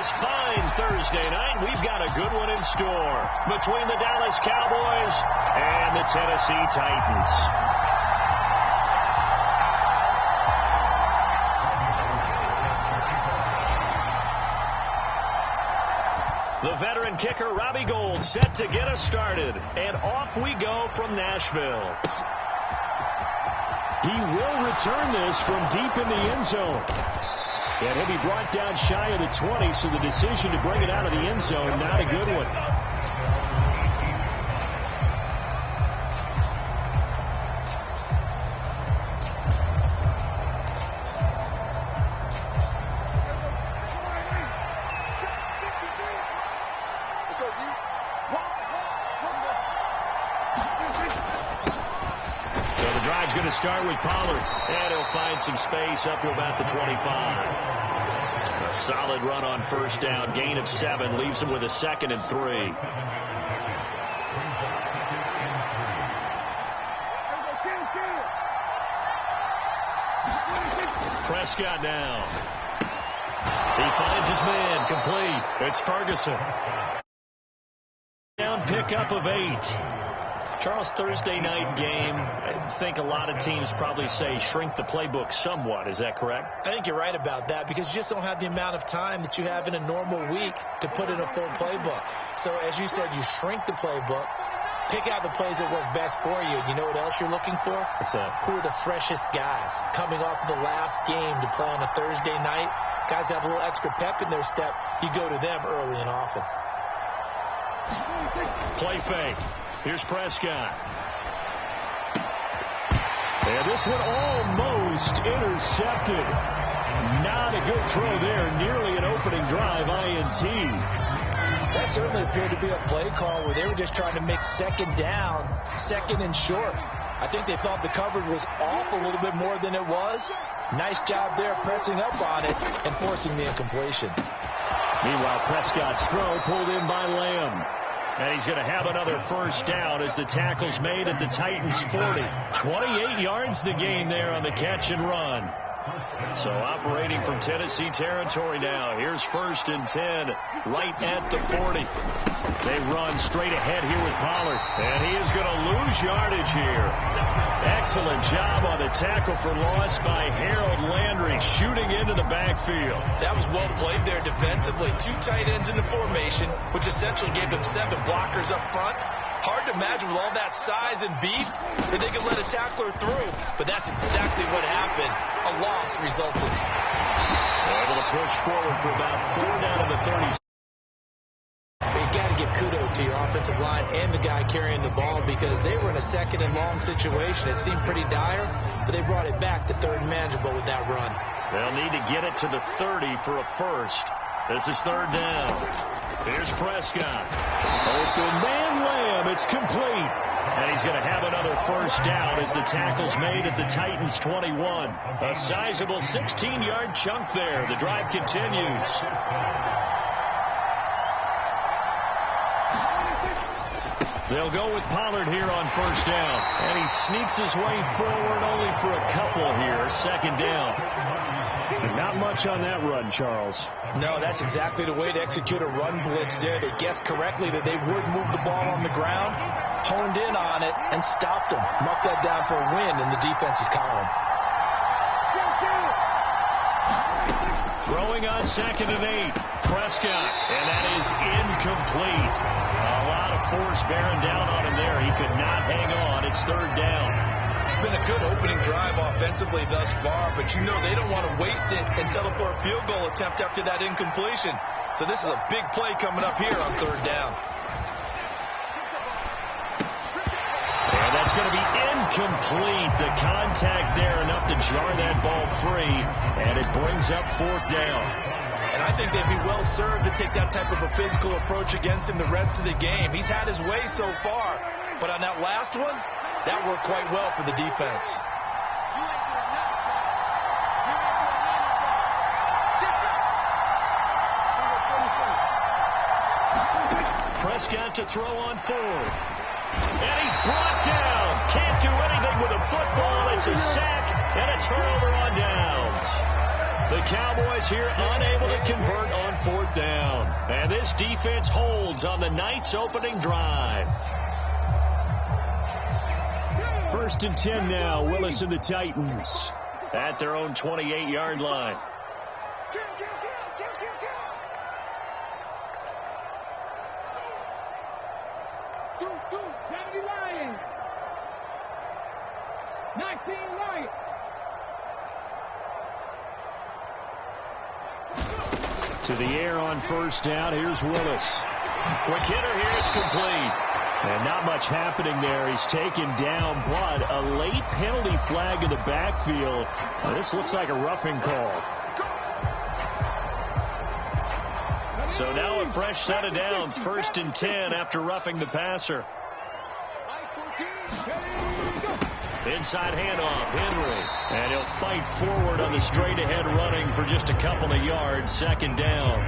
this fine Thursday night, we've got a good one in store between the Dallas Cowboys and the Tennessee Titans. The veteran kicker, Robbie Gould, set to get us started. And off we go from Nashville. He will return this from deep in the end zone. And he'll be brought down shy of the 20, so the decision to bring it out of the end zone, not a good one. Start with Pollard, and he'll find some space up to about the 25. A solid run on first down, gain of 7, leaves him with a 2nd and 3. Prescott now. He finds his man, complete. It's Ferguson. Down pickup of 8. Charles, Thursday night game, I think a lot of teams probably say shrink the playbook somewhat. Is that correct? I think you're right about that because you just don't have the amount of time that you have in a normal week to put in a full playbook. So, as you said, you shrink the playbook, pick out the plays that work best for you. You know what else you're looking for? What's that? Who are the freshest guys coming off of the last game to play on a Thursday night? Guys have a little extra pep in their step. You go to them early and often. Play fake. Here's Prescott. And this one almost intercepted. Not a good throw there. Nearly an opening drive INT. That certainly appeared to be a play call where they were just trying to make second down, second and short. I think they thought the coverage was off a little bit more than it was. Nice job there pressing up on it and forcing the incompletion. Meanwhile, Prescott's throw pulled in by Lamb. And he's going to have another first down as the tackle's made at the Titans' 40. 28 yards the gain there on the catch and run. So operating from Tennessee territory now. Here's 1st and 10 right at the 40. They run straight ahead here with Pollard. And he is going to lose yardage here. Excellent job on the tackle for loss by Harold Landry, shooting into the backfield. That was well played there defensively. 2 tight ends in the formation, which essentially gave them 7 blockers up front. Hard to imagine with all that size and beef that they could let a tackler through. But that's exactly what happened. A loss resulted. Able to push forward for about 4 down to the 30s. You got to give kudos to your offensive line and the guy carrying the ball because they were in a 2nd and long situation. It seemed pretty dire, but they brought it back to 3rd and manageable with that run. They'll need to get it to the 30 for a first. This is 3rd down. Here's Prescott. Open man Lamb. It's complete. And he's going to have another first down as the tackle's made at the Titans' 21. A sizable 16-yard chunk there. The drive continues. They'll go with Pollard here on first down. And he sneaks his way forward only for a couple here. 2nd down. Not much on that run, Charles. No, that's exactly the way to execute a run blitz there. They guessed correctly that they would move the ball on the ground, honed in on it, and stopped them. Marked that down for a win in the defense's column. Throwing on 2nd and 8. Prescott, and that is incomplete. A lot of force bearing down on him there. He could not hang on. It's 3rd down. It's been a good opening drive offensively thus far, but you know they don't want to waste it and settle for a field goal attempt after that incompletion. So this is a big play coming up here on 3rd down. And that's going to be incomplete. The contact there enough to jar that ball free, and it brings up 4th down. And I think they'd be well served to take that type of a physical approach against him the rest of the game. He's had his way so far, but on that last one, that worked quite well for the defense. Prescott to throw on 4th. And he's brought down. Can't do anything with a football. It's a sack and a turnover on downs. The Cowboys here unable to convert on 4th down. this defense holds on the Knights' opening drive. 1st and 10 now. Willis and the Titans at their own 28-yard line. To the air on 1st down. Here's Willis. Quick hitter here. It's complete. And not much happening there. He's taken down, but a late penalty flag in the backfield. Now, this looks like a roughing call. So now a fresh set of downs. 1st and 10 after roughing the passer. Inside handoff, Henry. And he'll fight forward on the straight-ahead running for just a couple of yards. 2nd down.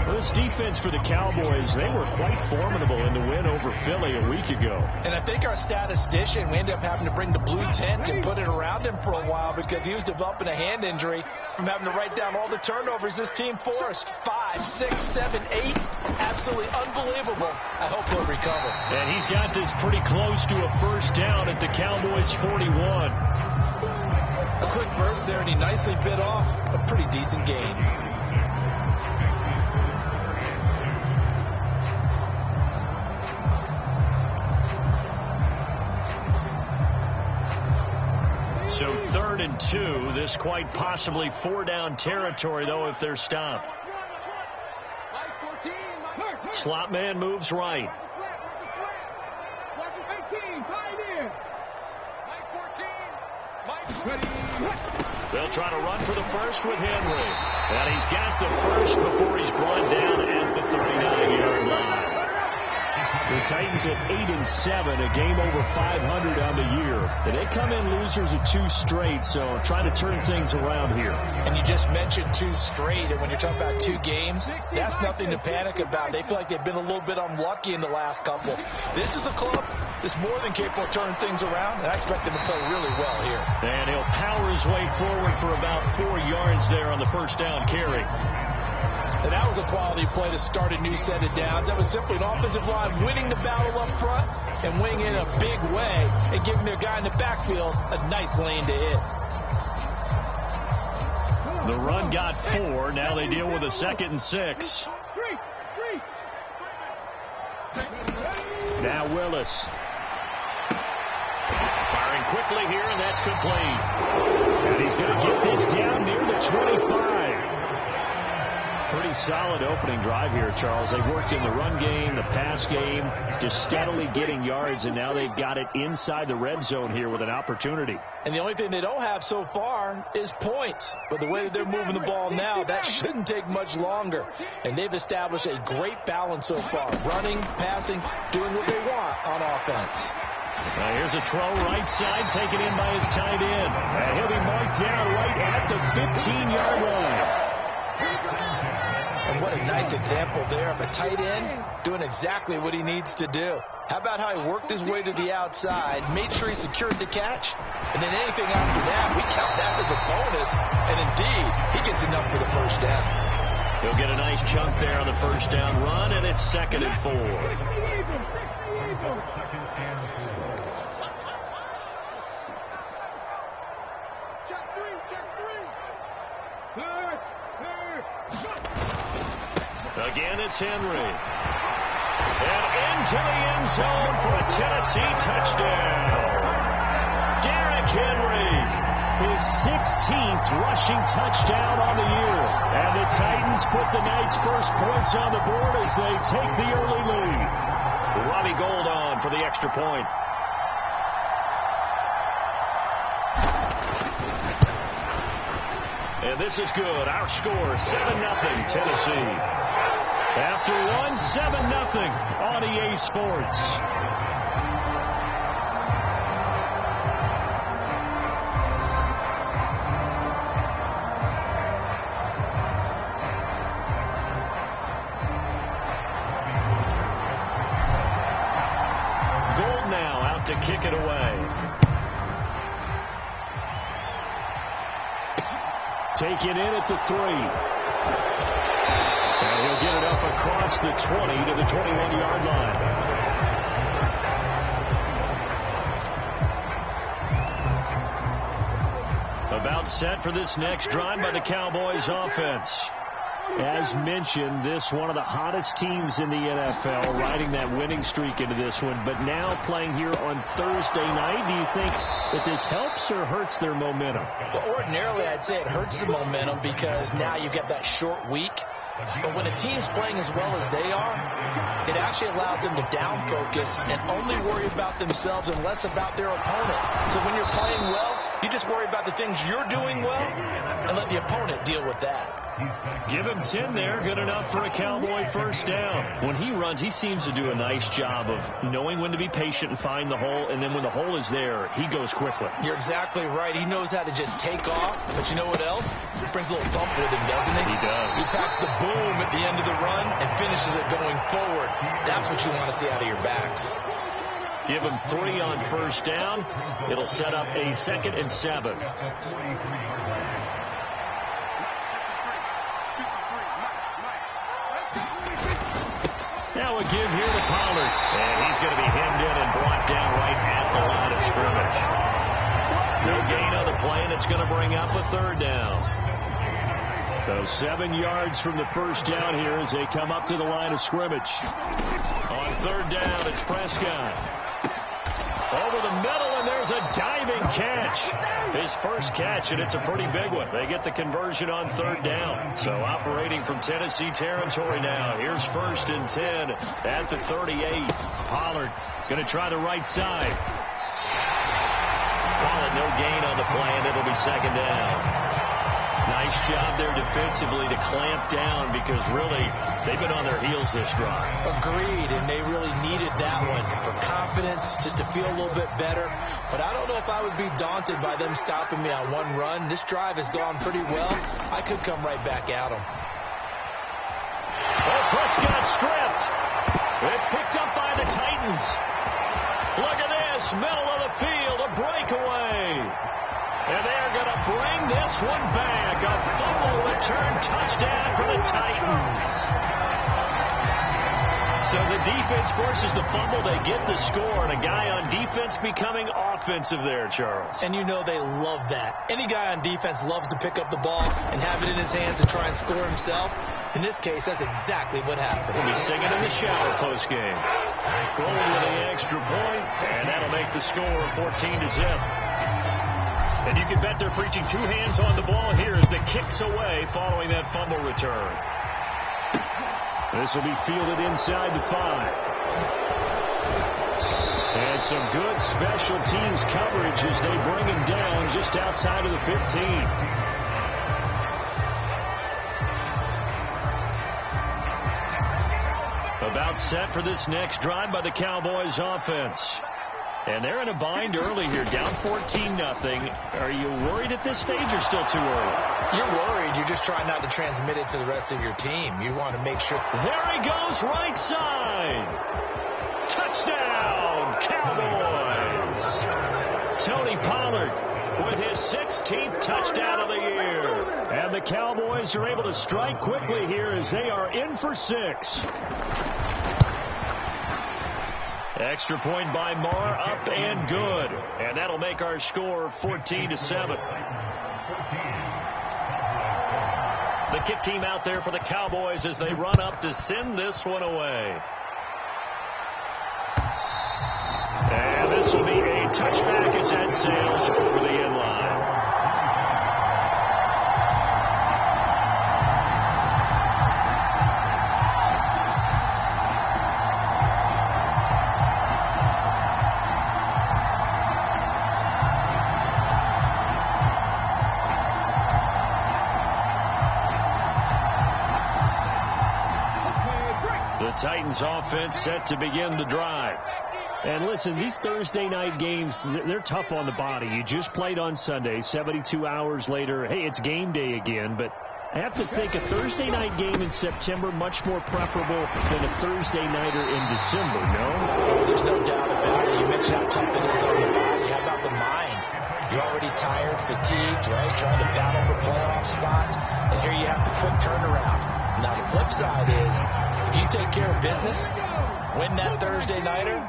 Well, this defense for the Cowboys, they were quite formidable in the win over Philly a week ago. And I think our statistician, we ended up having to bring the blue tent and put it around him for a while because he was developing a hand injury from having to write down all the turnovers this team forced. 5, 6, 7, 8. Absolutely unbelievable. I hope they'll recover. And he's got this pretty close to a 1st down at the Cowboys' 41. A quick burst there, and he nicely bit off a pretty decent gain. So 3rd and 2. This quite possibly 4-down territory, though, if they're stopped. Slot man moves right. They'll try to run for the first with Henry. And he's got the first before he's brought down at the 39-yard line. The Titans at 8-7, a game over 500 on the year. And they come in losers of 2 straight, so trying to turn things around here. And you just mentioned 2 straight, and when you're talking about 2 games, that's nothing to panic about. They feel like they've been a little bit unlucky in the last couple. This is a club that's more than capable of turning things around, and I expect them to play really well here. And he'll power his way forward for about 4 yards there on the 1st down carry. And that was a quality play to start a new set of downs. That was simply an offensive line winning the battle up front and winning in a big way and giving their guy in the backfield a nice lane to hit. The run got 4. Now they deal with a 2nd and 6. Now Willis. Firing quickly here, and that's complete. And he's going to get this down near the 25. Pretty solid opening drive here, Charles. They've worked in the run game, the pass game, just steadily getting yards, and now they've got it inside the red zone here with an opportunity. And the only thing they don't have so far is points. But the way that they're moving the ball now, that shouldn't take much longer. And they've established a great balance so far. Running, passing, doing what they want on offense. Now here's a throw right side, taken in by his tight end. And he'll be marked down right at the 15-yard line. And what a nice example there of a tight end doing exactly what he needs to do. How about how he worked his way to the outside, made sure he secured the catch, and then anything after that, we count that as a bonus. And indeed, he gets enough for the 1st down. He'll get a nice chunk there on the 1st down run, and it's 2nd and 4. Again, it's Henry. And into the end zone for a Tennessee touchdown. Derrick Henry. His 16th rushing touchdown on the year. And the Titans put the Knights' first points on the board as they take the early lead. Robbie Gould on for the extra point. And this is good. Our score, 7-0 Tennessee. After one, 7-0 on EA Sports. Gould now out to kick it away. Taken in at the 3. And he'll get it up across the 20 to the 21-yard line. About set for this next drive by the Cowboys offense. As mentioned, this one of the hottest teams in the NFL, riding that winning streak into this one, but now playing here on Thursday night. Do you think that this helps or hurts their momentum? Well, ordinarily, I'd say it hurts the momentum because now you get that short week. But when a team's playing as well as they are, it actually allows them to down focus and only worry about themselves and less about their opponent. So when you're playing well, you just worry about the things you're doing well and let the opponent deal with that. Give him 10 there. Good enough for a Cowboy first down. When he runs, he seems to do a nice job of knowing when to be patient and find the hole, and then when the hole is there, he goes quickly. You're exactly right. He knows how to just take off, but you know what else? He brings a little thump with him, doesn't he? He does. He packs the boom at the end of the run and finishes it going forward. That's what you want to see out of your backs. Give him 3 on first down. It'll set up a 2nd and 7. Now a give here to Pollard. And he's going to be hemmed in and brought down right at the line of scrimmage. No gain on the play, and it's going to bring up a 3rd down. So 7 yards from the first down here as they come up to the line of scrimmage. On 3rd down, it's Prescott. Over the middle, and there's a diving catch. His first catch, and it's a pretty big one. They get the conversion on 3rd down. So operating from Tennessee territory now. Here's 1st and 10 at the 38. Pollard going to try the right side. Pollard, no gain on the play, and it'll be 2nd down. Nice job there defensively to clamp down because really they've been on their heels this drive. Agreed, and they really needed that one for confidence, just to feel a little bit better. But I don't know if I would be daunted by them stopping me on one run. This drive has gone pretty well. I could come right back at them. Oh, Prescott stripped. It's picked up by the Titans. Look at this, middle of the field, a breakaway. And they're going to bring this one back. A fumble return touchdown for the Titans. So the defense forces the fumble. They get the score. And a guy on defense becoming offensive there, Charles. And you know they love that. Any guy on defense loves to pick up the ball and have it in his hands and try and score himself. In this case, that's exactly what happened. He'll be singing in the shower postgame. Gold with the extra point, and that'll make the score 14-0. And you can bet they're preaching 2 hands on the ball here as the kick's away following that fumble return. This will be fielded inside the 5. And some good special teams coverage as they bring him down just outside of the 15. About set for this next drive by the Cowboys offense. And they're in a bind early here, down 14-0. Are you worried at this stage or still too early? You're worried. You're just trying not to transmit it to the rest of your team. You want to make sure. There he goes, right side. Touchdown, Cowboys. Tony Pollard with his 16th touchdown of the year. And the Cowboys are able to strike quickly here as they are in for 6. Extra point by Marr, up and good. And that'll make our score 14-7. The kick team out there for the Cowboys as they run up to send this one away. And this will be a touchback as that sails over the end line. Titans offense set to begin the drive. And listen, these Thursday night games, they're tough on the body. You just played on Sunday, 72 hours later. Hey, it's game day again. But I have to think a Thursday night game in September much more preferable than a Thursday nighter in December, no? There's no doubt about it. You mentioned how tough it is on the body. How about the mind? You're already tired, fatigued, right? Trying to battle for playoff spots. And here you have the quick turnaround. Now, the flip side is If you take care of business, win that Thursday nighter,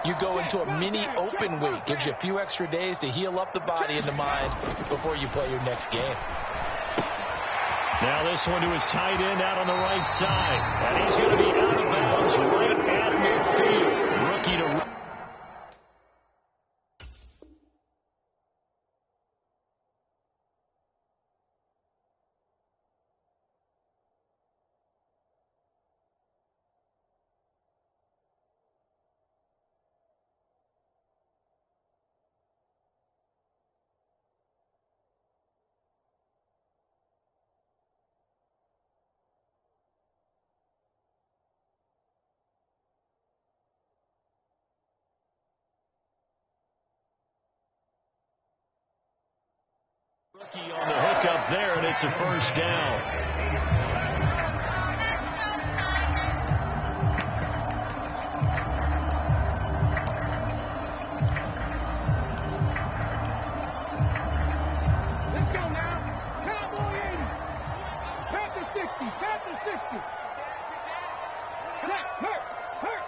you go into a mini open week. Gives you a few extra days to heal up the body and the mind before you play your next game. Now this one to his tight end out on the right side. And he's going to be out of bounds right at midfield. Rookie to... Rookie on the hook up there, and it's a first down. Let's go now. Cowboy 80. Panther 60. Panther 60. Hurt.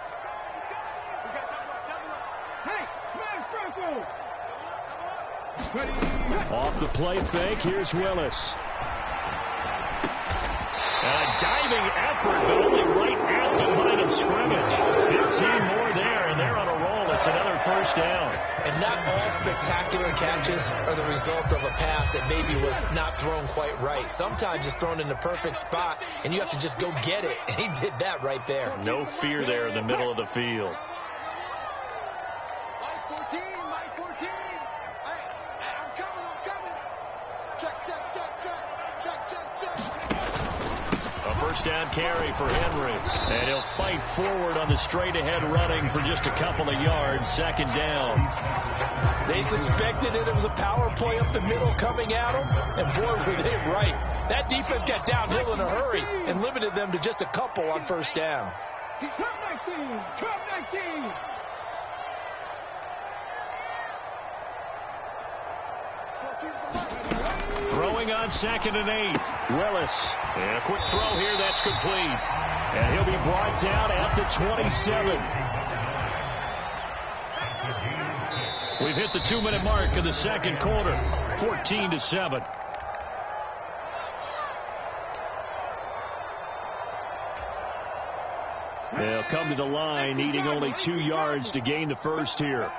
Hey, smash Franco. Off the play fake, here's Willis. A diving effort, but only right at the line of scrimmage. 15 more there, and they're on a roll. It's another first down. And not all spectacular catches are the result of a pass that maybe was not thrown quite right. Sometimes it's thrown in the perfect spot, and you have to just go get it. And he did that right there. No fear there in the middle of the field. First down carry for Henry. And he'll fight forward on the straight-ahead running for just a couple of yards. Second down. They suspected it was a power play up the middle coming at them. And boy, were they right. That defense got downhill in a hurry and limited them to just a couple on first down. Trump 19. Trump 19. Throwing on 2nd and 8. Willis. And a quick throw here. That's complete. And he'll be brought down at the 27. We've hit the 2-minute mark of the second quarter. 14-7. They'll come to the line, needing only 2 yards to gain the first here.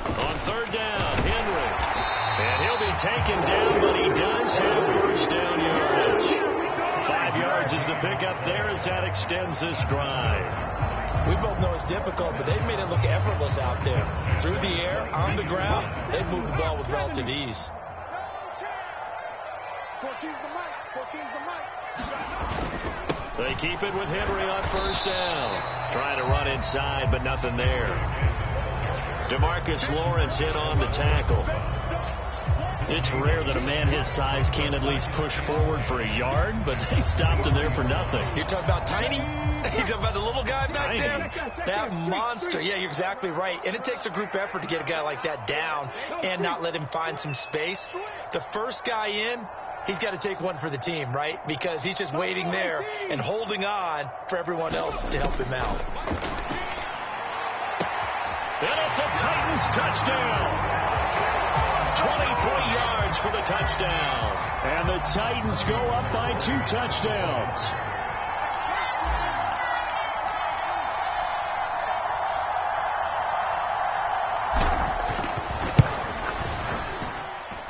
On third down, Henry. And he'll be taken down, but he does have first down yardage. 5 yards is the pickup there as that extends this drive. We both know it's difficult, but they've made it look effortless out there. Through the air, on the ground, they've moved the ball with relative ease. 14's the mic. 14's the mic. They keep it with Henry on first down. Trying to run inside, but nothing there. DeMarcus Lawrence in on the tackle. It's rare that a man his size can't at least push forward for a yard, but they stopped him there for nothing. You're talking about tiny? You're talking about the little guy back there? That monster. Yeah, you're exactly right. And it takes a group effort to get a guy like that down and not let him find some space. The first guy in, he's got to take one for the team, right? Because he's just waiting there and holding on for everyone else to help him out. And it's a Titans touchdown. 23 yards for the touchdown. And the Titans go up by 2 touchdowns.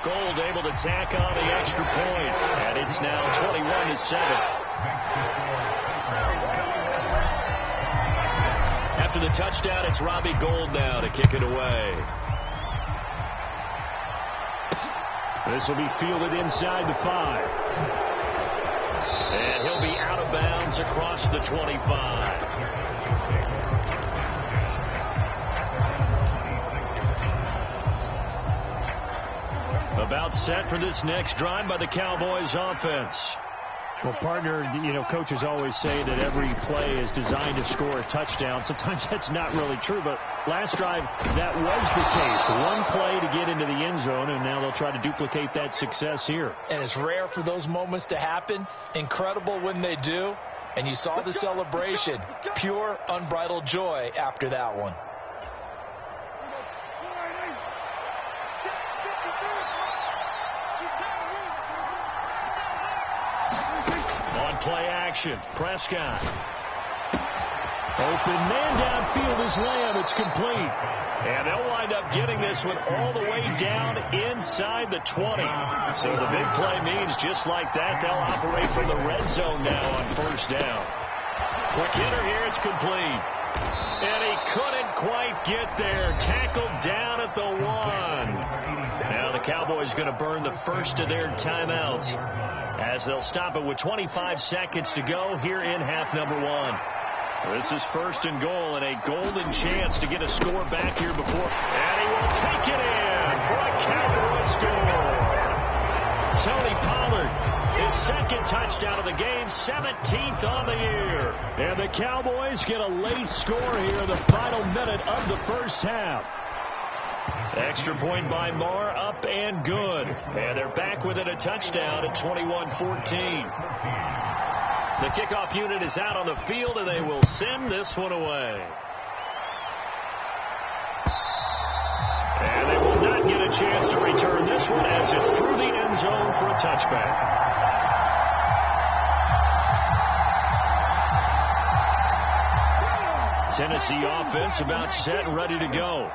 Gold able to tack on the extra point. And it's now 21-7. After the touchdown, it's Robbie Gould now to kick it away. This will be fielded inside the 5. And he'll be out of bounds across the 25. About set for this next drive by the Cowboys offense. Well, partner, you know, coaches always say that every play is designed to score a touchdown. Sometimes that's not really true, but last drive, that was the case. One play to get into the end zone, and now they'll try to duplicate that success here. And it's rare for those moments to happen. Incredible when they do. And you saw the celebration. Pure, unbridled joy after that one. Play action. Prescott. Open man downfield is Lamb. It's complete. And they'll wind up getting this one all the way down inside the 20. So the big play means just like that, they'll operate from the red zone now on first down. Quick hitter here. It's complete. And he couldn't quite get there. Tackled down at the 1. Now the Cowboys going to burn the first of their timeouts, as they'll stop it with 25 seconds to go here in half number 1. This is first and goal, and a golden chance to get a score back here before. And he will take it in for a Cowboy score. Tony Pollard, his second touchdown of the game, 17th on the year. And the Cowboys get a late score here in the final minute of the first half. Extra point by Marr, up and good. And they're back within a touchdown at 21-14. The kickoff unit is out on the field, and they will send this one away. And they will not get a chance to return this one, as it's through the end zone for a touchback. Tennessee offense about set and ready to go.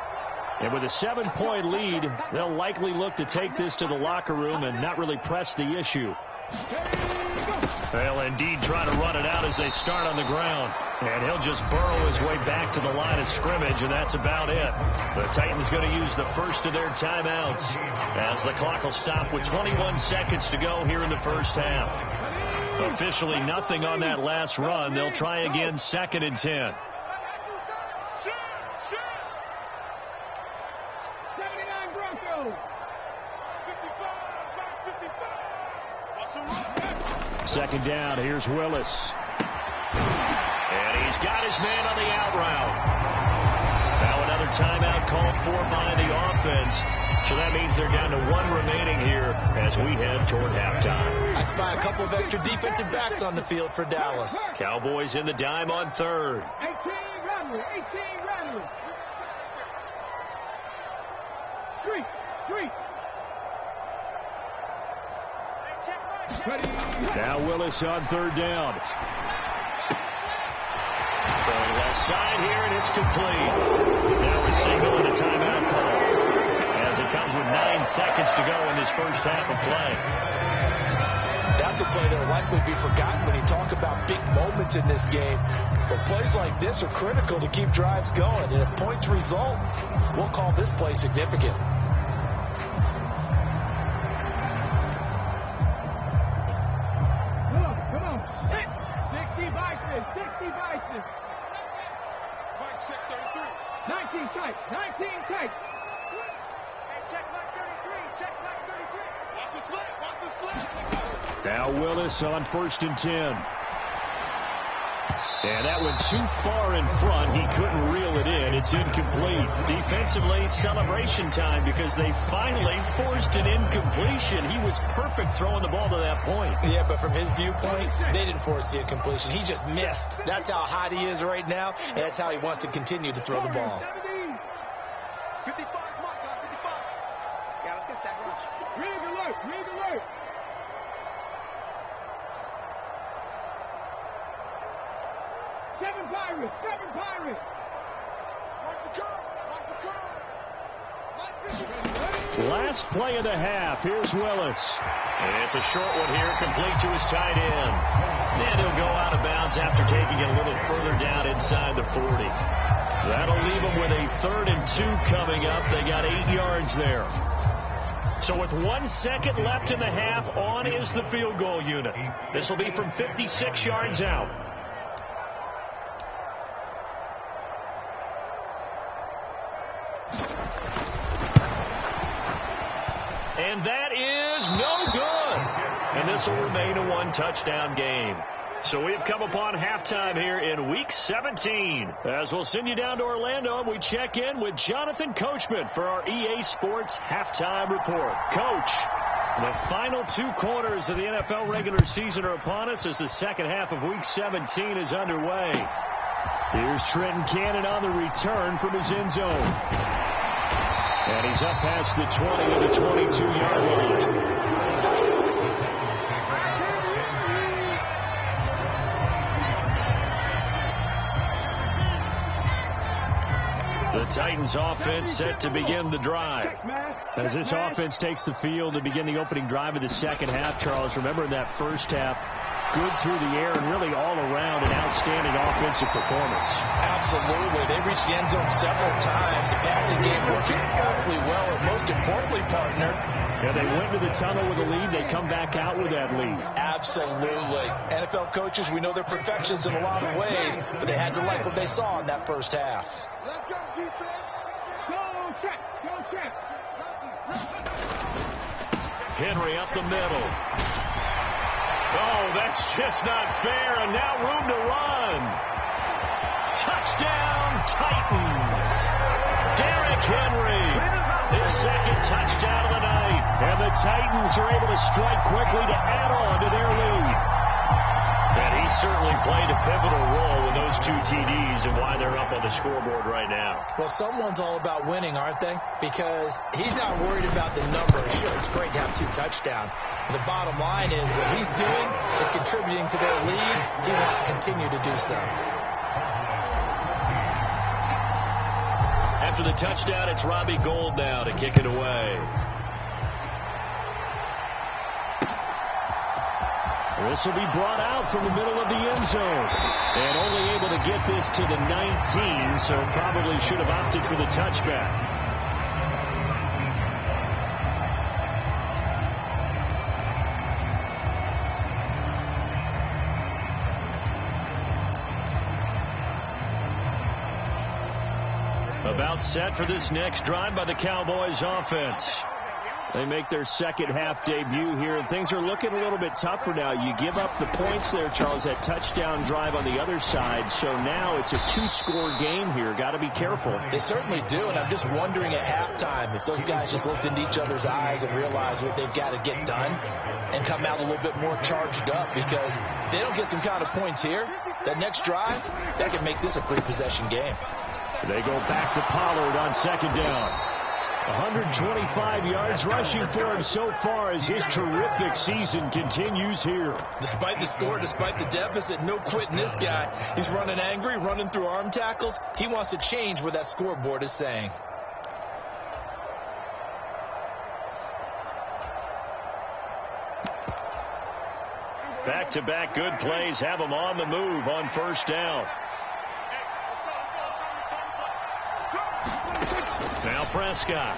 And with a 7-point lead, they'll likely look to take this to the locker room and not really press the issue. They'll indeed try to run it out as they start on the ground. And he'll just burrow his way back to the line of scrimmage, and that's about it. The Titans going to use the first of their timeouts, as the clock will stop with 21 seconds to go here in the first half. Officially nothing on that last run. They'll try again, 2nd and 10. Second down, here's Willis. And he's got his man on the out route. Now another timeout called for by the offense. So that means they're down to 1 remaining here as we head toward halftime. I spy a couple of extra defensive backs on the field for Dallas. Cowboys in the dime on 3rd. 18 Rattler. Street. Now Willis on 3rd down. Going left side here, and it's complete. Now a single and a timeout call, as it comes with 9 seconds to go in this first half of play. That's a play that will likely be forgotten when you talk about big moments in this game. But plays like this are critical to keep drives going. And if points result, we'll call this play significant. Come on. 60 Bison. Mike, check 33. 19 tight. Hey, check Mike 33. Check Mike 33. Watch the slant. Now Willis on 1st and 10. And that went too far in front. He couldn't reel it in. It's incomplete. Defensively, celebration time, because they finally forced an incompletion. He was perfect throwing the ball to that point. Yeah, but from his viewpoint, they didn't force the incompletion. He just missed. That's how hot he is right now, and that's how he wants to continue to throw the ball. 55, Mike, 55. Yeah, let's get a sack lunch. Rig alert. Seven Pirates. Watch the curl. Last play of the half. Here's Willis. And it's a short one here, complete to his tight end. And he'll go out of bounds after taking it a little further down inside the 40. That'll leave them with a 3rd and 2 coming up. They got 8 yards there. So with 1 second left in the half, on is the field goal unit. This will be from 56 yards out. And that is no good. and this will remain a one-touchdown game. So we've come upon halftime here in Week 17. As we'll send you down to Orlando, and we check in with Jonathan Coachman for our EA Sports Halftime Report. Coach, the final 2 quarters of the NFL regular season are upon us as the second half of Week 17 is underway. Here's Trenton Cannon on the return from his end zone. And he's up past the 20 to the 22-yard line. The Titans offense set to begin the drive. As this offense takes the field to begin the opening drive of the second half, Charles, remember in that first half, good through the air and really all around an outstanding offensive performance. Absolutely. They reached the end zone several times. The passing game working awfully well, and most importantly, partner, yeah, they went to the tunnel with a lead. They come back out with that lead. Absolutely. NFL coaches, we know they're perfectionists in a lot of ways, but they had to like what they saw in that first half. Let's go, defense. Go check. Go check. Henry up the middle. Oh, that's just not fair, and now room to run. Touchdown, Titans. Derrick Henry, his second touchdown of the night. And the Titans are able to strike quickly to add on to their lead. And he certainly played a pivotal role with those 2 TDs and why they're up on the scoreboard right now. Well, someone's all about winning, aren't they? Because he's not worried about the numbers. Sure, it's great to have 2 touchdowns. But the bottom line is what he's doing is contributing to their lead. He wants to continue to do so. After the touchdown, it's Robbie Gould now to kick it away. This will be brought out from the middle of the end zone. And only able to get this to the 19, so probably should have opted for the touchback. About set for this next drive by the Cowboys offense. They make their second half debut here, and things are looking a little bit tougher now. You give up the points there, Charles, that touchdown drive on the other side. So now it's a 2-score game here. Got to be careful. They certainly do, and I'm just wondering at halftime if those guys just looked into each other's eyes and realized what they've got to get done and come out a little bit more charged up, because if they don't get some kind of points here, that next drive, that could make this a 3-possession game. They go back to Pollard on second down. 125 yards rushing for him so far as his terrific season continues here. Despite the score, despite the deficit, no quitting this guy. He's running angry, running through arm tackles. He wants to change what that scoreboard is saying. Back-to-back good plays have him on the move on first down. Now Prescott.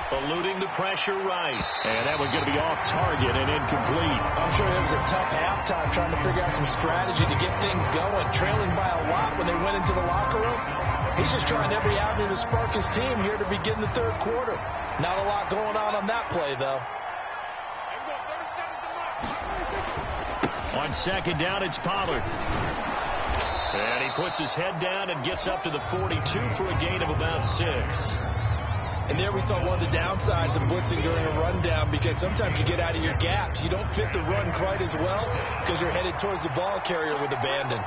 Eluding the pressure right. And that one's going to be off target and incomplete. I'm sure it was a tough halftime trying to figure out some strategy to get things going. Trailing by a lot when they went into the locker room. He's just trying every avenue to spark his team here to begin the third quarter. Not a lot going on that play, though. On second down, it's Pollard. And he puts his head down and gets up to the 42 for a gain of about 6. And there we saw one of the downsides of blitzing during a rundown, because sometimes you get out of your gaps. You don't fit the run quite as well because you're headed towards the ball carrier with abandon.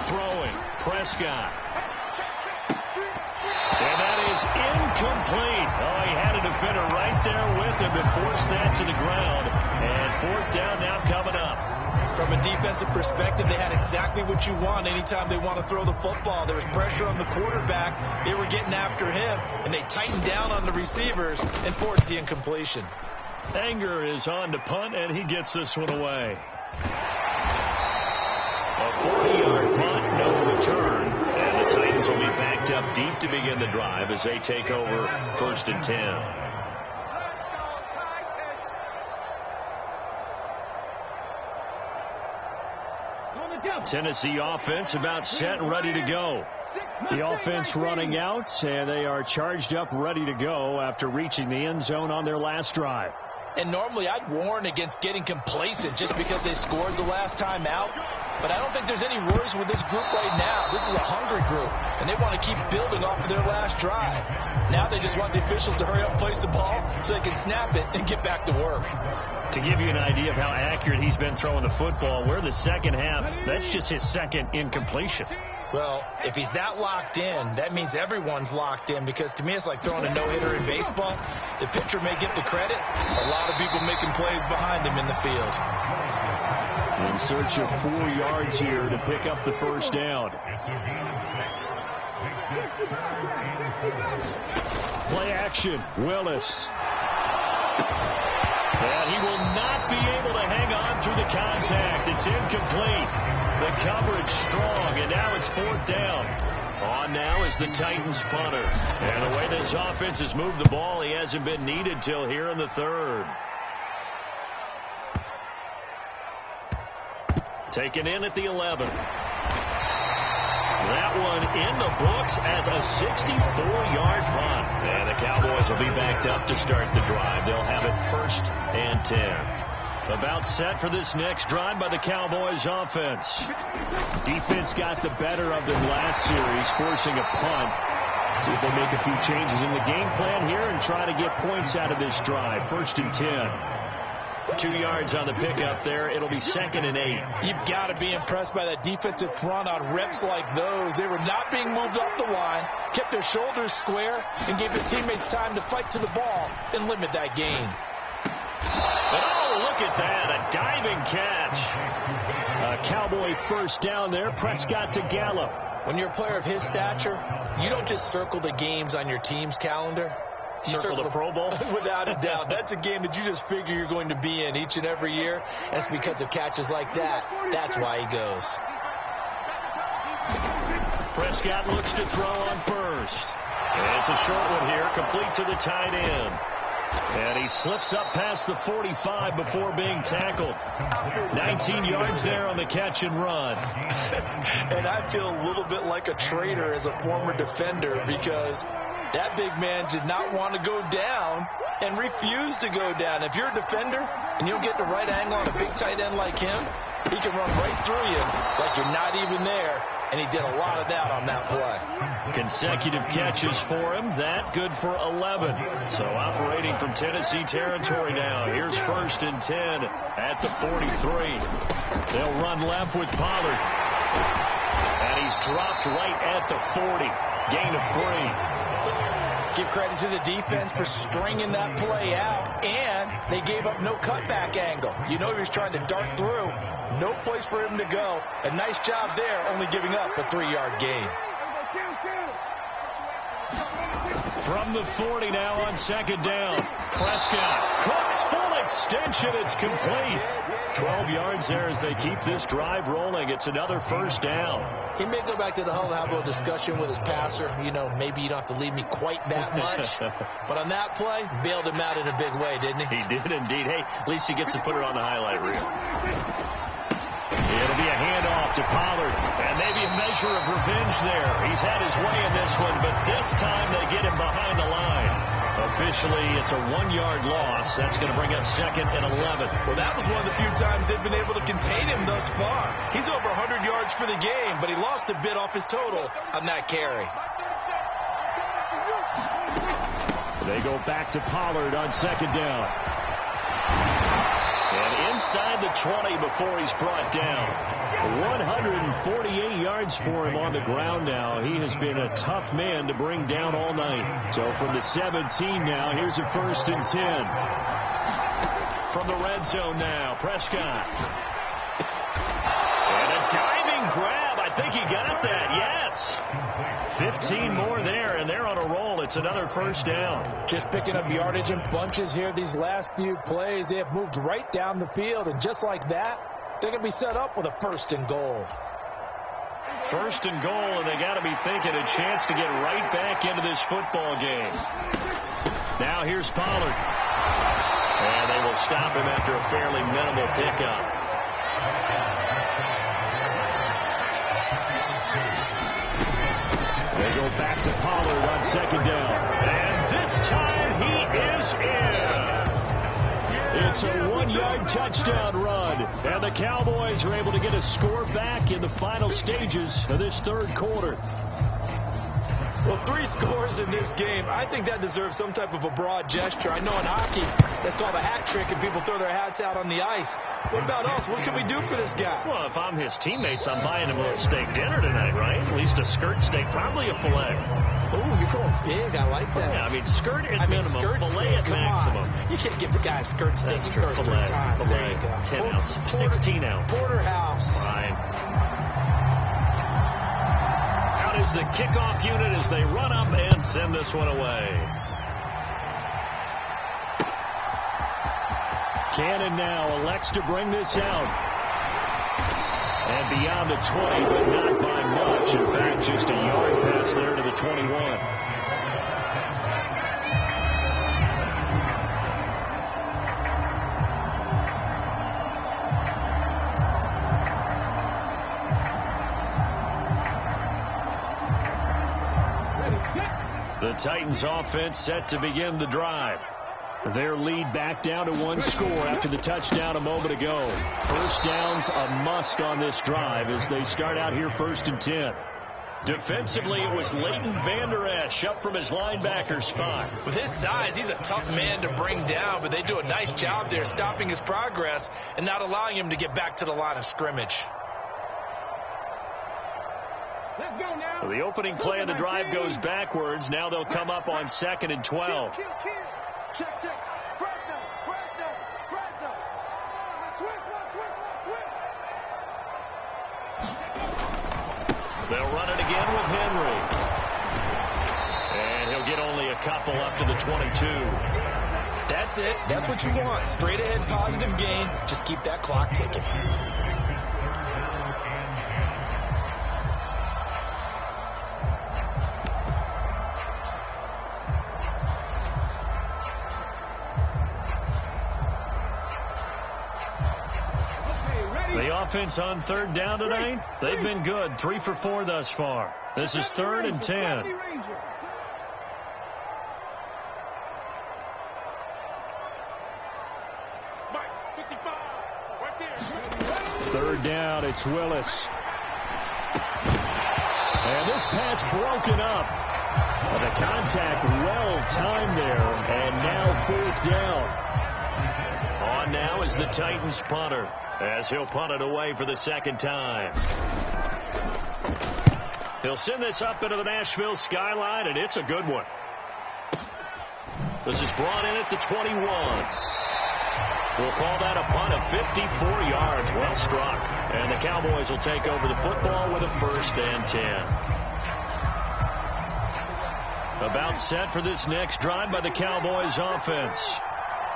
Throwing, Prescott. And that is incomplete. Oh, he had a defender right there with him to force that to the ground. And fourth down now coming up. From a defensive perspective, they had exactly what you want anytime they want to throw the football. There was pressure on the quarterback. They were getting after him, and they tightened down on the receivers and forced the incompletion. Anger is on to punt, and he gets this one away. A 40-yard punt, no return. And the Titans will be backed up deep to begin the drive as they take over 1st and 10. Tennessee offense about set and ready to go. The offense running out, and they are charged up, ready to go after reaching the end zone on their last drive. And normally I'd warn against getting complacent just because they scored the last time out. But I don't think there's any worries with this group right now. This is a hungry group, and they want to keep building off of their last drive. Now they just want the officials to hurry up and place the ball so they can snap it and get back to work. To give you an idea of how accurate he's been throwing the football, we're in the second half. That's just his second incompletion. Well, if he's that locked in, that means everyone's locked in, because to me it's like throwing a no-hitter in baseball. The pitcher may get the credit. A lot of people making plays behind him in the field. In search of 4 yards here to pick up the first down. Play action. Willis. And he will not be able to hang on through the contact. It's incomplete. The coverage strong, and now it's 4th down. On now is the Titans punter. And the way this offense has moved the ball, he hasn't been needed till here in the 3rd. Taken in at the 11. That one in the books as a 64-yard punt. And the Cowboys will be backed up to start the drive. They'll have it 1st and 10. About set for this next drive by the Cowboys offense. Defense got the better of them last series, forcing a punt. See if they make a few changes in the game plan here and try to get points out of this drive. 1st and 10. 2 yards on the pickup there. It'll be 2nd and 8. You've got to be impressed by that defensive front on reps like those. They were not being moved off the line, kept their shoulders square, and gave their teammates time to fight to the ball and limit that gain. Oh, look at that. A diving catch. A Cowboy 1st down there. Prescott to Gallup. When you're a player of his stature, you don't just circle the games on your team's calendar. You circle the Pro Bowl? Without a doubt. That's a game that you just figure you're going to be in each and every year. And it's because of catches like that. That's why he goes. Prescott looks to throw on 1st. And it's a short one here, complete to the tight end. And he slips up past the 45 before being tackled. 19 yards there on the catch and run. And I feel a little bit like a traitor as a former defender, because that big man did not want to go down and refused to go down. If you're a defender and you don't get the right angle on a big tight end like him, he can run right through you like you're not even there. And he did a lot of that on that play. Consecutive catches for him. That good for 11. So operating from Tennessee territory now. Here's 1st and 10 at the 43. They'll run left with Pollard. And he's dropped right at the 40. Gain of 3. Give credit to the defense for stringing that play out, and they gave up no cutback angle. You know he was trying to dart through. No place for him to go. A nice job there, only giving up a 3-yard gain. From the 40 now on 2nd down. Prescott. Cooks full extension. It's complete. 12 yards there as they keep this drive rolling. It's another 1st down. He may go back to the huddle and have a little discussion with his passer. You know, maybe you don't have to leave me quite that much. But on that play, bailed him out in a big way, didn't he? He did indeed. Hey, at least he gets to put it on the highlight reel. It'll be a handoff to Pollard. And maybe a measure of revenge there. He's had his way in this one, but this time they get him behind the line. Officially, it's a 1-yard loss. That's going to bring up 2nd and 11. Well, that was one of the few times they've been able to contain him thus far. He's over 100 yards for the game, but he lost a bit off his total on that carry. They go back to Pollard on 2nd down. And inside the 20 before he's brought down. 148 yards for him on the ground now. He has been a tough man to bring down all night. So from the 17 now, here's a 1st and 10. From the red zone now, Prescott. And a diving grab. I think he got that, yes. 15 more there, and they're on a roll. It's another 1st down. Just picking up yardage in bunches here these last few plays. They have moved right down the field, and just like that, they're going to be set up with a 1st and goal. 1st and goal, and they got to be thinking a chance to get right back into this football game. Now here's Pollard. And they will stop him after a fairly minimal pickup. They go back to Pollard on second down. And this time he is in. It's a 1-yard touchdown run. And the Cowboys are able to get a score back in the final stages of this third quarter. Well, 3 scores in this game. I think that deserves some type of a broad gesture. I know in hockey, that's called a hat trick, and people throw their hats out on the ice. What about us? What can we do for this guy? Well, if I'm his teammates, I'm buying him a little steak dinner tonight, right? At least a skirt steak, probably a filet. Oh, you're going big. I like that. Yeah, I mean, skirt at minimum, skirt filet steak, at maximum. You can't give the guy a skirt steak. That's true. Filet. There you go. 10 ounce, 16 ounce. Porterhouse. Fine. Out is the kickoff unit as they run up and send this one away. Cannon now elects to bring this out. And beyond the 20, but not by much. In fact, just a yard pass there to the 21. The Titans offense set to begin the drive. Their lead back down to 1 score after the touchdown a moment ago. First down's a must on this drive as they start out here 1st and 10. Defensively, it was Leighton Vander Esch up from his linebacker spot. With his size, he's a tough man to bring down, but they do a nice job there stopping his progress and not allowing him to get back to the line of scrimmage. Let's go now. So the opening play of the drive goes backwards. Now they'll come up on 2nd and 12. Check. Press down. Switch. They'll run it again with Henry. And he'll get only a couple up to the 22. That's it. That's what you want. Straight ahead positive gain. Just keep that clock ticking. The offense on 3rd down tonight, they've been good. 3 for 4 thus far. This is 3rd and 10. Third down, it's Willis. And this pass broken up. The contact well timed there, and now 4th down. On now is the Titans punter, as he'll punt it away for the 2nd time. He'll send this up into the Nashville skyline, and it's a good one. This is brought in at the 21. We'll call that a punt of 54 yards. Well struck. And the Cowboys will take over the football with a 1st and 10. About set for this next drive by the Cowboys offense.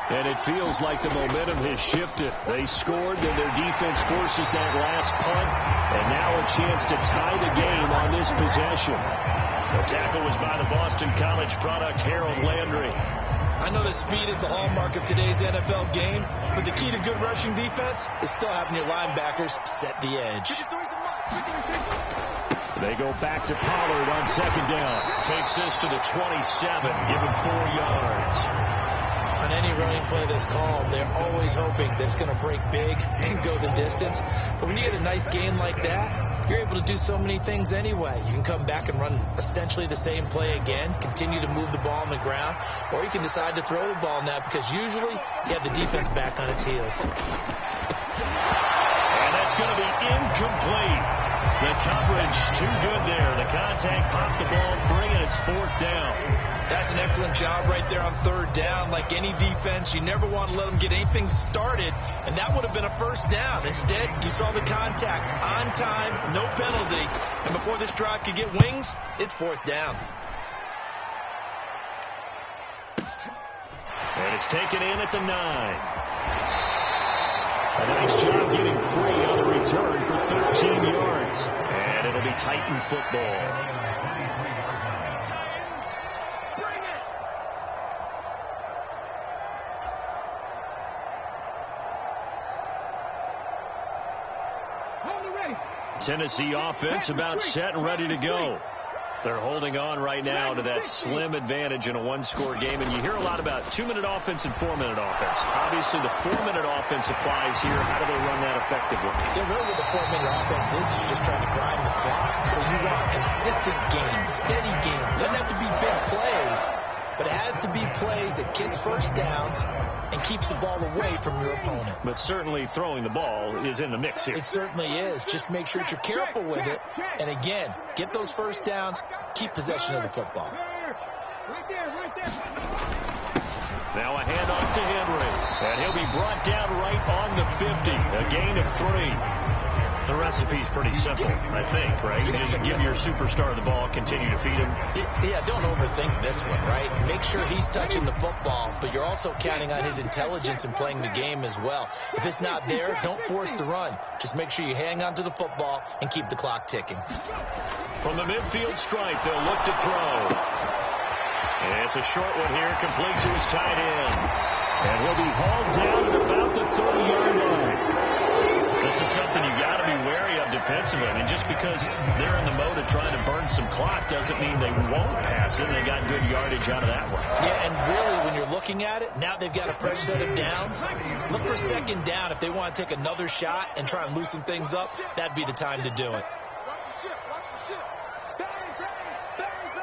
And it feels like the momentum has shifted. They scored, then their defense forces that last punt, and now a chance to tie the game on this possession. The tackle was by the Boston College product, Harold Landry. I know that speed is the hallmark of today's NFL game, but the key to good rushing defense is still having your linebackers set the edge. They go back to Pollard on 2nd down. Takes this to the 27, give him 4 yards. On any running play that's called, they're always hoping that it's going to break big and go the distance. But when you get a nice gain like that, you're able to do so many things anyway. You can come back and run essentially the same play again, continue to move the ball on the ground, or you can decide to throw the ball now because usually you have the defense back on its heels. And that's going to be incomplete. The coverage too good there. The contact popped the ball free, and it's 4th down. That's an excellent job right there on 3rd down. Like any defense, you never want to let them get anything started, and that would have been a 1st down. Instead, you saw the contact on time, no penalty, and before this drive could get wings, it's 4th down. And it's taken in at the 9. A nice job getting free on the return for 13 yards. And it'll be Titan football. Tennessee offense about set and ready to go. They're holding on right now to that slim advantage in a one-score game, and you hear a lot about 2-minute offense and 4-minute offense. Obviously, the 4-minute offense applies here. How do they run that effectively? Yeah, really what the 4-minute offense is just trying to grind the clock. So you want consistent gains, steady gains. Doesn't have to be big plays, but it has to be plays that gets first downs and keeps the ball away from your opponent. But certainly throwing the ball is in the mix here. It certainly is. Just make sure that you're careful with it. And again, get those first downs, keep possession of the football. Right there, right there. Now a handoff to Henry. And he'll be brought down right on the 50. A gain of 3. The recipe's pretty simple, I think, right? You just give your superstar the ball, continue to feed him. Yeah, don't overthink this one, right? Make sure he's touching the football, but you're also counting on his intelligence in playing the game as well. If it's not there, don't force the run. Just make sure you hang on to the football and keep the clock ticking. From the midfield stripe, they'll look to throw. And it's a short one here, complete to his tight end. And he'll be hauled down at about the 30-yard line. This is something you've got to be wary of defensively. I mean, just because they're in the mode of trying to burn some clock doesn't mean they won't pass it. They got good yardage out of that one. Yeah, and really, when you're looking at it, now they've got a fresh set of downs. Look for second down. If they want to take another shot and try and loosen things up, that'd be the time to do it. Watch the ship, watch the ship. Bang, bang, bang, bang.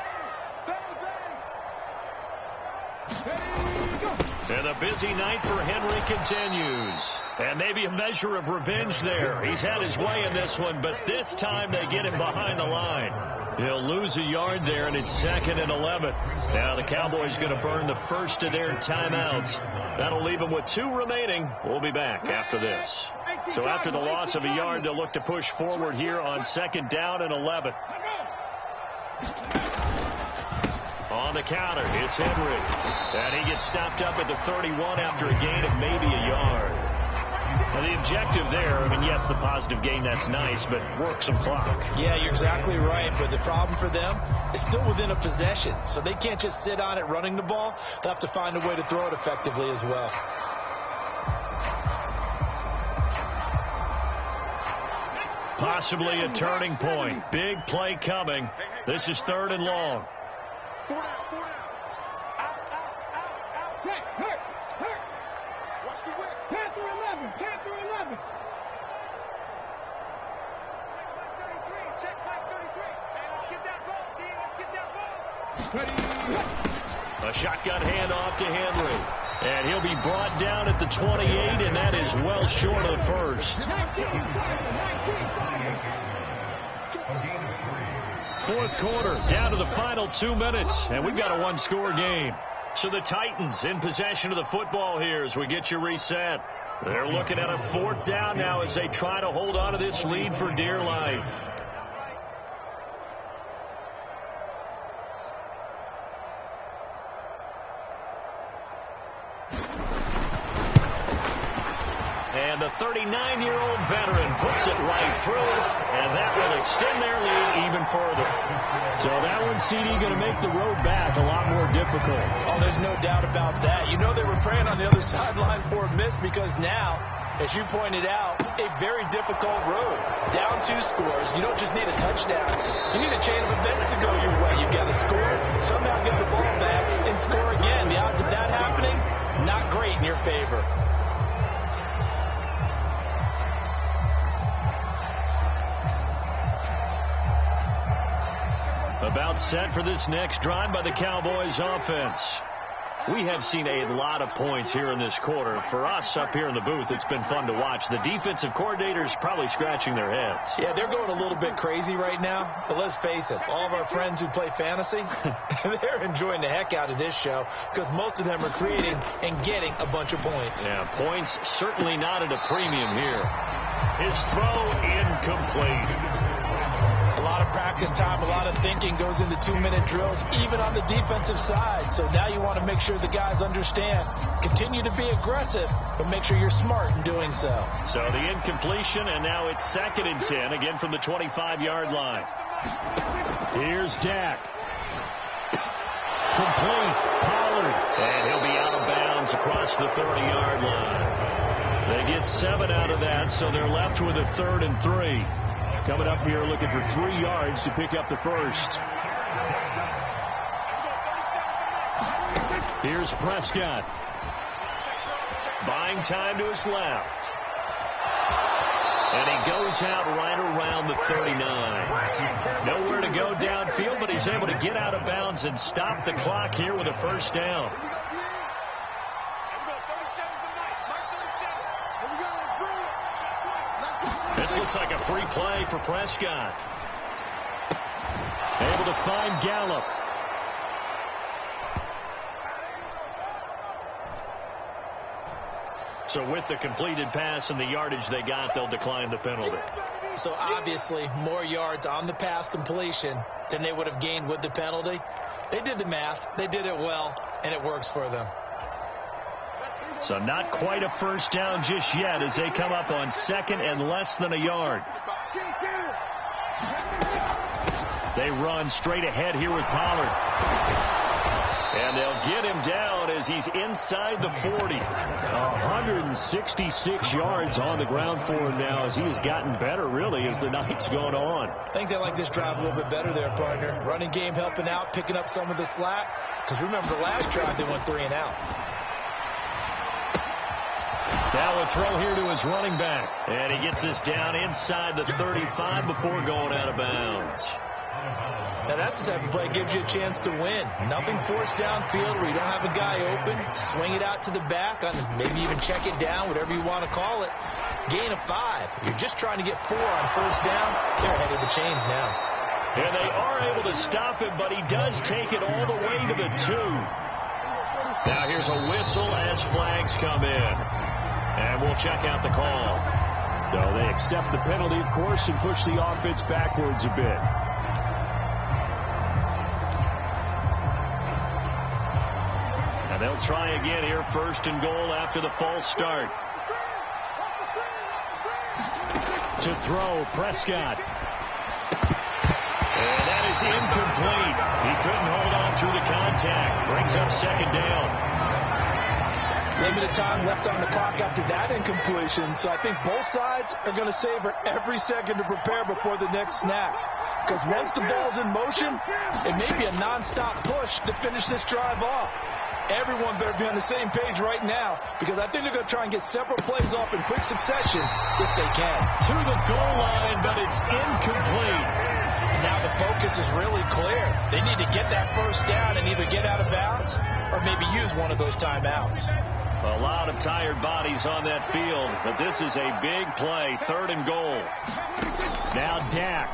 There you go. And a busy night for Henry continues. And maybe a measure of revenge there. He's had his way in this one, but this time they get him behind the line. He'll lose a yard there, and it's 2nd and 11. Now the Cowboys going to burn the first of their timeouts. That'll leave them with 2 remaining. We'll be back after this. So after the loss of a yard, they'll look to push forward here on 2nd down and 11. On the counter, it's Henry. And he gets stopped up at the 31 after a gain of maybe a yard. Now, the objective there, I mean, yes, the positive gain, that's nice, but work some clock. Yeah, you're exactly right, but the problem for them is still within a possession, so they can't just sit on it running the ball. They'll have to find a way to throw it effectively as well. Possibly a turning point. Big play coming. This is 3rd and long. 4 down, 4 down. Out. Check, hurt. Watch the whip. Panther 11. Check Mike 33. Hey, let's get that ball, D. Let's get that ball. A shotgun handoff to Henry. And he'll be brought down at the 28, and that is well short of the first. 4th quarter, down to the final 2 minutes, and we've got a 1-score game. So the Titans in possession of the football here as we get you reset. They're looking at a 4th down now as they try to hold on to this lead for dear life. And the 39-year-old veteran puts it right through, and that will extend their lead even further. So that one, CD, going to make the road back a lot more difficult. Oh, there's no doubt about that. You know they were praying on the other sideline for a miss because now, as you pointed out, a very difficult road. Down 2 scores. You don't just need a touchdown. You need a chain of events to go your way. You've got to score, somehow get the ball back, and score again. The odds of that happening, not great in your favor. About set for this next drive by the Cowboys offense. We have seen a lot of points here in this quarter. For us up here in the booth, it's been fun to watch. The defensive coordinators probably scratching their heads. Yeah, they're going a little bit crazy right now. But let's face it, all of our friends who play fantasy, they're enjoying the heck out of this show because most of them are creating and getting a bunch of points. Yeah, points certainly not at a premium here. His throw incomplete. A lot of practice time, a lot of thinking goes into 2-minute drills, even on the defensive side. So now you want to make sure the guys understand. Continue to be aggressive, but make sure you're smart in doing so. So the incompletion, and now it's 2nd and 10, again from the 25-yard line. Here's Dak. Complete. Pollard. And he'll be out of bounds across the 30-yard line. They get 7 out of that, so they're left with a 3rd and 3. Coming up here looking for 3 yards to pick up the first. Here's Prescott. Buying time to his left. And he goes out right around the 39. Nowhere to go downfield, but he's able to get out of bounds and stop the clock here with a first down. This looks like a free play for Prescott. Able to find Gallup. So with the completed pass and the yardage they got, they'll decline the penalty. So obviously more yards on the pass completion than they would have gained with the penalty. They did the math. They did it well, and it works for them. So not quite a first down just yet as they come up on second and less than a yard. They run straight ahead here with Pollard. And they'll get him down as he's inside the 40. 166 yards on the ground for him now as he has gotten better, really, as the night's gone on. I think they like this drive a little bit better there, partner. Running game helping out, picking up some of the slack. Because remember, the last drive they went 3 and out. Now a throw here to his running back. And he gets this down inside the 35 before going out of bounds. Now that's the type of play that gives you a chance to win. Nothing forced downfield where you don't have a guy open. Swing it out to the back, on maybe even check it down, whatever you want to call it. Gain of 5. You're just trying to get 4 on first down. They're ahead of the chains now. And they are able to stop him, but he does take it all the way to the 2. Now here's a whistle as flags come in. And we'll check out the call. No, they accept the penalty, of course, and push the offense backwards a bit. And they'll try again here, first and goal after the false start. To throw, Prescott. And that is incomplete. He couldn't hold on through the contact. Brings up second down. Limited time left on the clock after that incompletion, so I think both sides are going to savor every second to prepare before the next snap. Because once the ball's in motion, it may be a nonstop push to finish this drive off. Everyone better be on the same page right now, because I think they're going to try and get several plays off in quick succession if they can. To the goal line, but it's incomplete. Now the focus is really clear. They need to get that first down and either get out of bounds or maybe use one of those timeouts. A lot of tired bodies on that field, but this is a big play, 3rd and goal. Now Dak.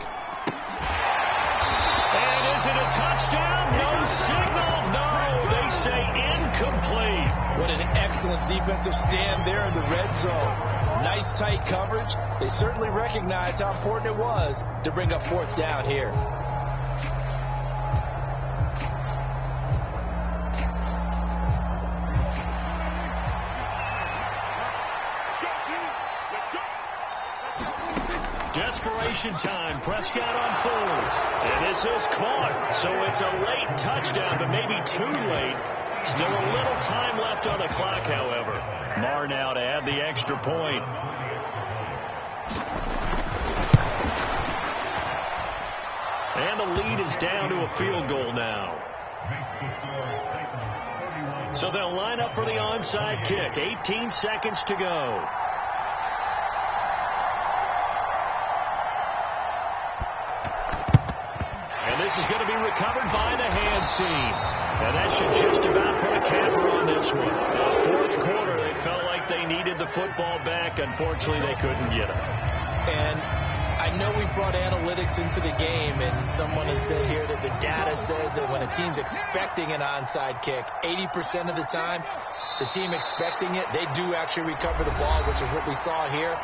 And is it a touchdown? No signal. No, they say incomplete. What an excellent defensive stand there in the red zone. Nice tight coverage. They certainly recognized how important it was to bring up 4th down here. Desperation time. Prescott on 4th. And this is caught. So it's a late touchdown, but maybe too late. Still a little time left on the clock, however. Marr now to add the extra point. And the lead is down to a field goal now. So they'll line up for the onside kick. 18 seconds to go. This is going to be recovered by the hand seam. And that should just about put a capper on this one. 4th quarter, they felt like they needed the football back. Unfortunately, they couldn't get it. And I know we brought analytics into the game, and someone has said here that the data says that when a team's expecting an onside kick, 80% of the time, the team expecting it, they do actually recover the ball, which is what we saw here.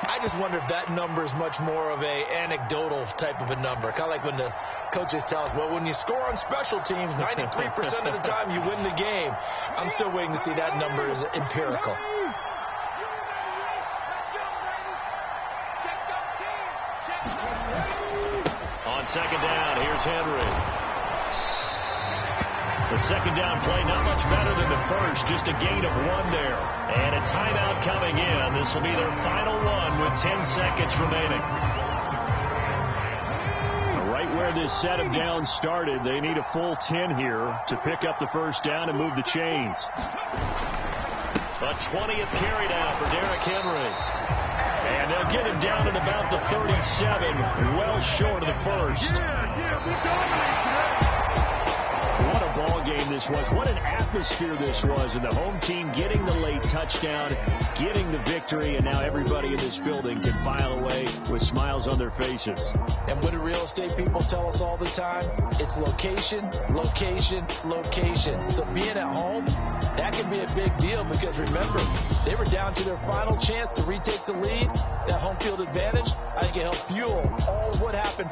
I just wonder if that number is much more of a anecdotal type of a number. Kind of like when the coaches tell us, well, when you score on special teams, 93% of the time you win the game. I'm still waiting to see that number is empirical. On second down, here's Henry. The second down play not much better than the first, just a gain of 1 there. And a timeout coming in. This will be their final one with 10 seconds remaining. Right where where this set of downs started. They need a full 10 here to pick up the first down and move the chains. A 20th carry down for Derrick Henry. And they'll get him down at about the 37, well short of the first. What a ball game this was. What an atmosphere this was. And the home team getting the late touchdown, getting the victory, and now everybody in this building can file away with smiles on their faces. And what do real estate people tell us all the time? It's location, location, location. So being at home, that can be a big deal because remember, they were down to their final chance to retake the lead. That home field advantage, I think it helped fuel all of what happened